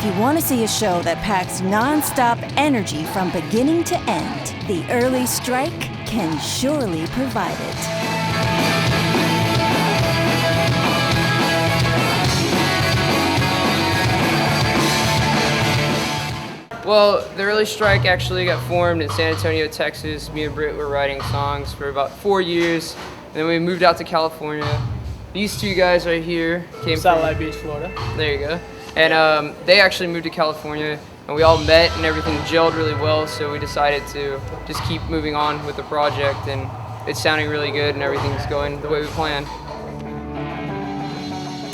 you want to see a show that packs non-stop energy from beginning to end, the Early Strike can surely provide it. Well, the Early Strike actually got formed in San Antonio, Texas. Me and Britt were writing songs for about 4 years. And then we moved out to California. These two guys right here came Satellite Beach, Florida. There you go. And they actually moved to California, and we all met and everything gelled really well, so we decided to just keep moving on with the project, and it's sounding really good and everything's going the way we planned.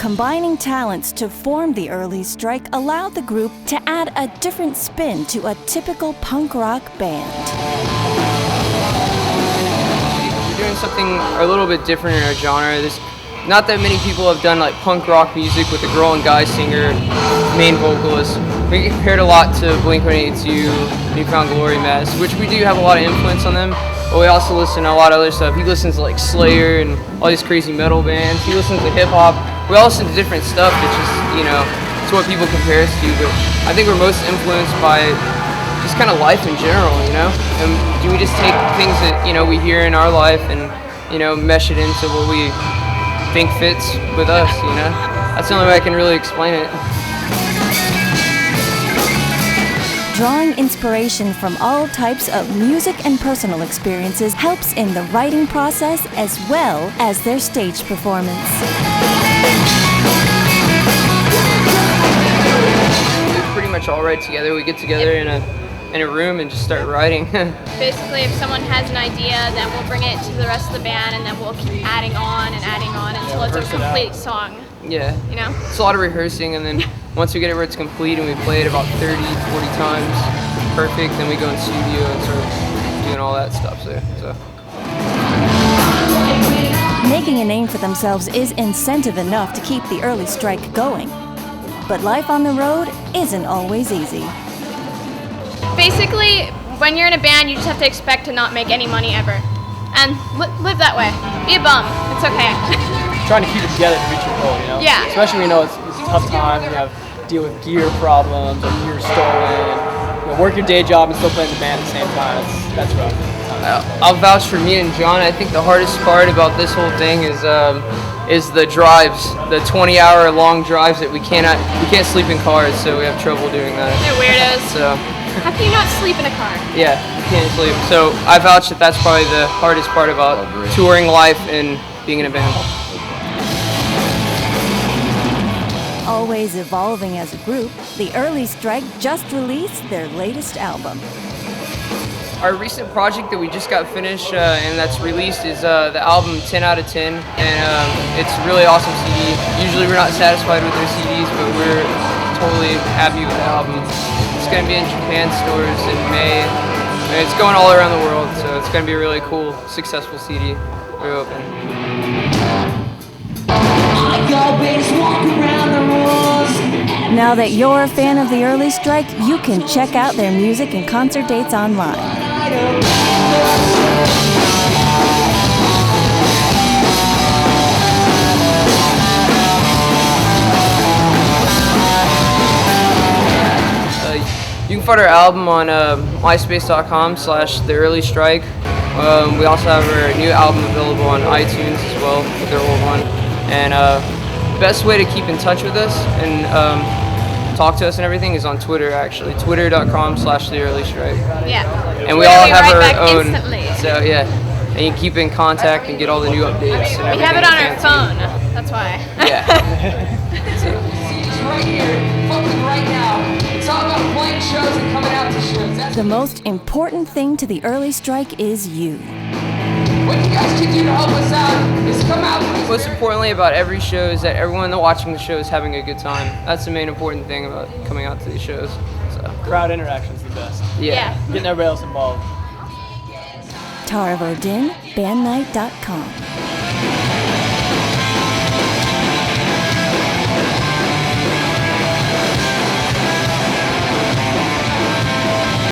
Combining talents to form the Early Strike allowed the group to add a different spin to a typical punk rock band. We're doing something a little bit different in our genre. Not that many people have done like punk rock music with a girl and guy singer, main vocalist. We get compared a lot to Blink-182, New Found Glory, Mess, which we do have a lot of influence on them. But we also listen to a lot of other stuff. He listens to like Slayer and all these crazy metal bands. He listens to hip hop. We all listen to different stuff. It's just, it's what people compare us to. But I think we're most influenced by just kind of life in general, And we just take things that, we hear in our life and, mesh it into what we think fits with us, That's the only way I can really explain it. Drawing inspiration from all types of music and personal experiences helps in the writing process as well as their stage performance. We pretty much all write together. We get together in a room and just start writing. Basically, if someone has an idea, then we'll bring it to the rest of the band, and then we'll keep adding on until it's a complete song. Yeah. It's a lot of rehearsing, and then once we get it where it's complete and we play it about 30, 40 times perfect, then we go in studio and start doing all that stuff there. So. Making a name for themselves is incentive enough to keep the Early Strike going. But life on the road isn't always easy. Basically, when you're in a band, you just have to expect to not make any money ever. And live that way. Be a bum. It's okay. Trying to keep it together to reach your goal, Yeah. Especially when it's tough times, you have to deal with gear problems or gear stolen. Work your day job and still play in the band at the same time. That's rough. I'll vouch for me and John. I think the hardest part about this whole thing is the drives, the 20-hour long drives that we can't sleep in cars, so we have trouble doing that. They're weirdos. So. How can you not sleep in a car? Yeah, you can't sleep. So I vouch that's probably the hardest part about touring life and being in a band. Always evolving as a group, the Early Strike just released their latest album. Our recent project that we just got finished and that's released is the album 10 out of 10, and it's a really awesome CD. Usually we're not satisfied with their CDs, but we're totally happy with the album. It's going to be in Japan stores in May. And it's going all around the world, so it's going to be a really cool, successful CD. We're open. Now that you're a fan of the Early Strike, you can check out their music and concert dates online. You can find our album on myspace.com/The Early Strike. We also have our new album available on iTunes as well with their old one. And best way to keep in touch with us and talk to us and everything is on Twitter, actually. Twitter.com/The Early Strike. Yeah. And we all have right our own. Instantly. So yeah. And you keep in contact and get all the new updates. And we have it on our phone. That's why. Yeah. Right here, fucking right now. It's all about playing shows and coming out to shows. The most important thing to the Early Strike is you. What you guys can do to help us out is come out. Most importantly about every show is that everyone that's watching the show is having a good time. That's the main important thing about coming out to these shows. So. Crowd interaction is the best. Yeah. Getting everybody else involved. Tara Verdin, bandnight.com.